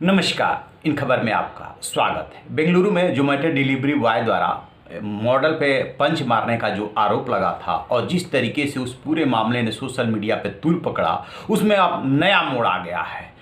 नमस्कार। इन खबर में आपका स्वागत है। बेंगलुरु में जोमेटो डिलीवरी बॉय द्वारा मॉडल पे पंच मारने का जो आरोप लगा था और जिस तरीके से उस पूरे मामले ने सोशल मीडिया पे तूल पकड़ा, उसमें अब नया मोड़ आ गया है।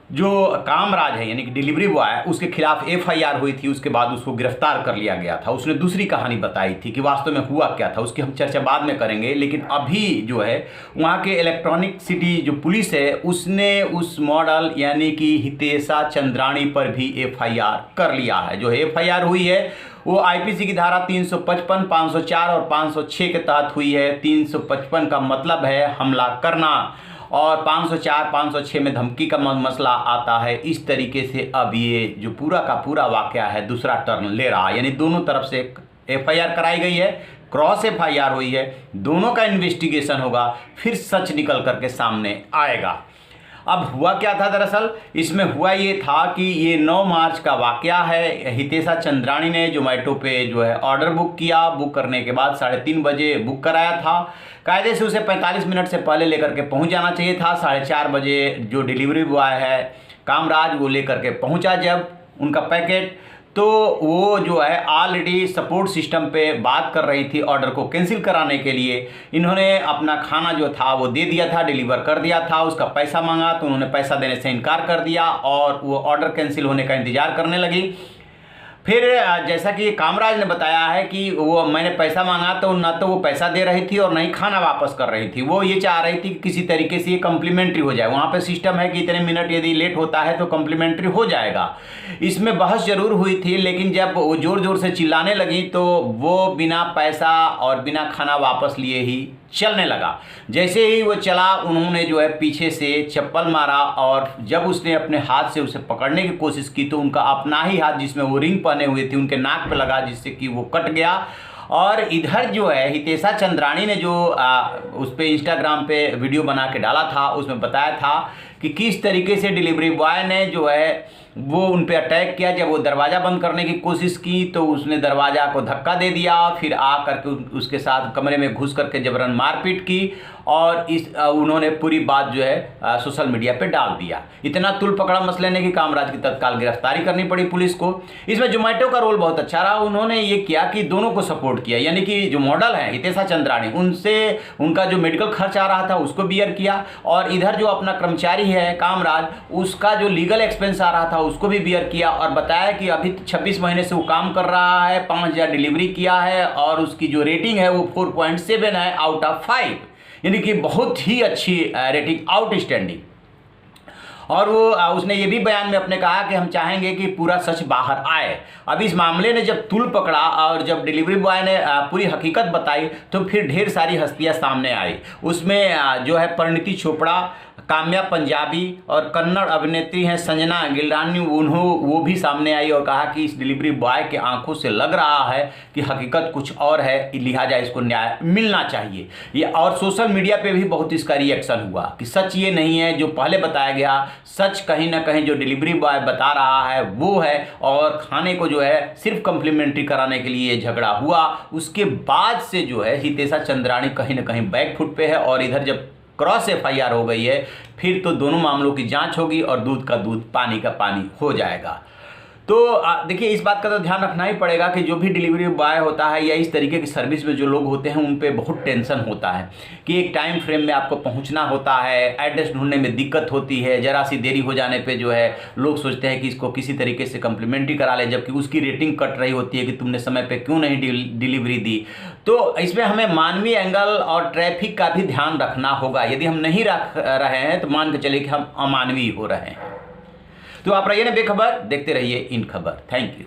जो कामराज है यानी कि डिलीवरी बॉय, उसके खिलाफ एफआईआर हुई थी, उसके बाद उसको गिरफ्तार कर लिया गया था। उसने दूसरी कहानी बताई थी कि वास्तव में हुआ क्या था, उसकी हम चर्चा बाद में करेंगे। लेकिन अभी जो है वहाँ के इलेक्ट्रॉनिक सिटी जो पुलिस है, उसने उस मॉडल यानी कि हितेशा चंद्राणी पर भी एफआईआर कर लिया है। जो एफआईआर हुई है वो आईपीसी की धारा 355, 504 और 506 के तहत हुई है। 355 का मतलब है हमला करना और 504, 506 में धमकी का मसला आता है। इस तरीके से अब ये जो पूरा का पूरा वाकया है दूसरा टर्न ले रहा है, यानी दोनों तरफ से एफआईआर कराई गई है, क्रॉस एफआईआर हुई है, दोनों का इन्वेस्टिगेशन होगा, फिर सच निकल करके सामने आएगा। अब हुआ क्या था, दरअसल इसमें हुआ ये था कि ये 9 मार्च का वाकया है। हितेशा चंद्राणी ने जोमेटो पे जो है ऑर्डर बुक किया। बुक करने के बाद 3:30 बजे बुक कराया था। कायदे से उसे 45 मिनट से पहले लेकर के पहुंच जाना चाहिए था। 4:30 बजे जो डिलीवरी बॉय है कामराज, वो लेकर के पहुंचा जब उनका पैकेट, तो वो जो है ऑलरेडी सपोर्ट सिस्टम पे बात कर रही थी ऑर्डर को कैंसिल कराने के लिए। इन्होंने अपना खाना जो था वो दे दिया था, डिलीवर कर दिया था। उसका पैसा मांगा तो उन्होंने पैसा देने से इनकार कर दिया और वो ऑर्डर कैंसिल होने का इंतजार करने लगी। फिर जैसा कि कामराज ने बताया है कि वो मैंने पैसा मांगा तो ना तो वो पैसा दे रही थी और ना ही खाना वापस कर रही थी। वो ये चाह रही थी कि किसी तरीके से ये कम्प्लीमेंट्री हो जाए। वहाँ पे सिस्टम है कि इतने मिनट यदि लेट होता है तो कम्प्लीमेंट्री हो जाएगा। इसमें बहस जरूर हुई थी, लेकिन जब वो ज़ोर ज़ोर से चिल्लाने लगी तो वो बिना पैसा और बिना खाना वापस लिए ही चलने लगा। जैसे ही वो चला, उन्होंने जो है पीछे से चप्पल मारा और जब उसने अपने हाथ से उसे पकड़ने की कोशिश की तो उनका अपना ही हाथ, जिसमें वो रिंग पहने हुए थे, उनके नाक पे लगा, जिससे कि वो कट गया। और इधर जो है हितेशा चंद्राणी ने जो उस पर इंस्टाग्राम पे वीडियो बना के डाला था, उसमें बताया था कि किस तरीके से डिलीवरी बॉय ने जो है वो उन पे अटैक किया। जब वो दरवाज़ा बंद करने की कोशिश की तो उसने दरवाज़ा को धक्का दे दिया, फिर आ करके उसके साथ कमरे में घुस करके जबरन मारपीट की और उन्होंने पूरी बात जो है सोशल मीडिया पे डाल दिया। इतना तुल पकड़ा मसले ने कि कामराज की तत्काल गिरफ्तारी करनी पड़ी पुलिस को। इसमें जोमेटो का रोल बहुत अच्छा रहा। उन्होंने ये किया कि दोनों को सपोर्ट किया, यानी कि जो मॉडल है हितेशा चंद्राणी, उनसे उनका जो मेडिकल खर्च आ रहा था उसको बियर किया और इधर जो अपना कर्मचारी है कामराज, उसका जो लीगल एक्सपेंस आ रहा था उसको भी बियर किया और बताया कि अभी 26 महीने से वो काम कर रहा है, 5000 डिलीवरी किया है और उसकी जो रेटिंग है वो 4.7 है आउट ऑफ 5, यानी कि बहुत ही अच्छी रेटिंग, आउटस्टैंडिंग। और वो उसने ये भी बयान में अपने कहा कि हम चाहेंगे कि पूरा सच बाहर आए। अब इस मामले ने जब तुल पकड़ा और जब डिलीवरी बॉय ने पूरी हकीकत बताई तो फिर ढेर सारी हस्तियां सामने आई। उसमें जो है परिणीति चोपड़ा, काम्या पंजाबी और कन्नड़ अभिनेत्री हैं संजना गिलरानी, वो भी सामने आई और कहा कि इस डिलीवरी बॉय के आंखों से लग रहा है कि हकीकत कुछ और है, लिहाजा इसको न्याय मिलना चाहिए। ये और सोशल मीडिया पे भी बहुत इसका रिएक्शन हुआ कि सच ये नहीं है जो पहले बताया गया, सच कहीं ना कहीं जो डिलीवरी बॉय बता रहा है वो है। और खाने को जो है सिर्फ कम्प्लीमेंट्री कराने के लिए झगड़ा हुआ, उसके बाद से जो है हितेशा चंद्राणी कहीं ना कहीं बैकफुट पे है और इधर जब क्रॉस एफआईआर हो गई है फिर तो दोनों मामलों की जांच होगी और दूध का दूध पानी का पानी हो जाएगा। तो देखिए, इस बात का तो ध्यान रखना ही पड़ेगा कि जो भी डिलीवरी बॉय होता है या इस तरीके की सर्विस में जो लोग होते हैं उन पे बहुत टेंशन होता है कि एक टाइम फ्रेम में आपको पहुंचना होता है, एड्रेस ढूंढने में दिक्कत होती है, जरा सी देरी हो जाने पे जो है लोग सोचते हैं कि इसको किसी तरीके से कम्प्लीमेंट्री करा ले, जबकि उसकी रेटिंग कट रही होती है कि तुमने समय पर क्यों नहीं डिलीवरी दी। तो इसमें हमें मानवीय एंगल और ट्रैफिक का भी ध्यान रखना होगा। यदि हम नहीं रख रहे हैं तो मान के चलिए कि हम अमानवीय हो रहे हैं। तो आप रहिए ना बेखबर, देखते रहिए इन खबर। Thank you.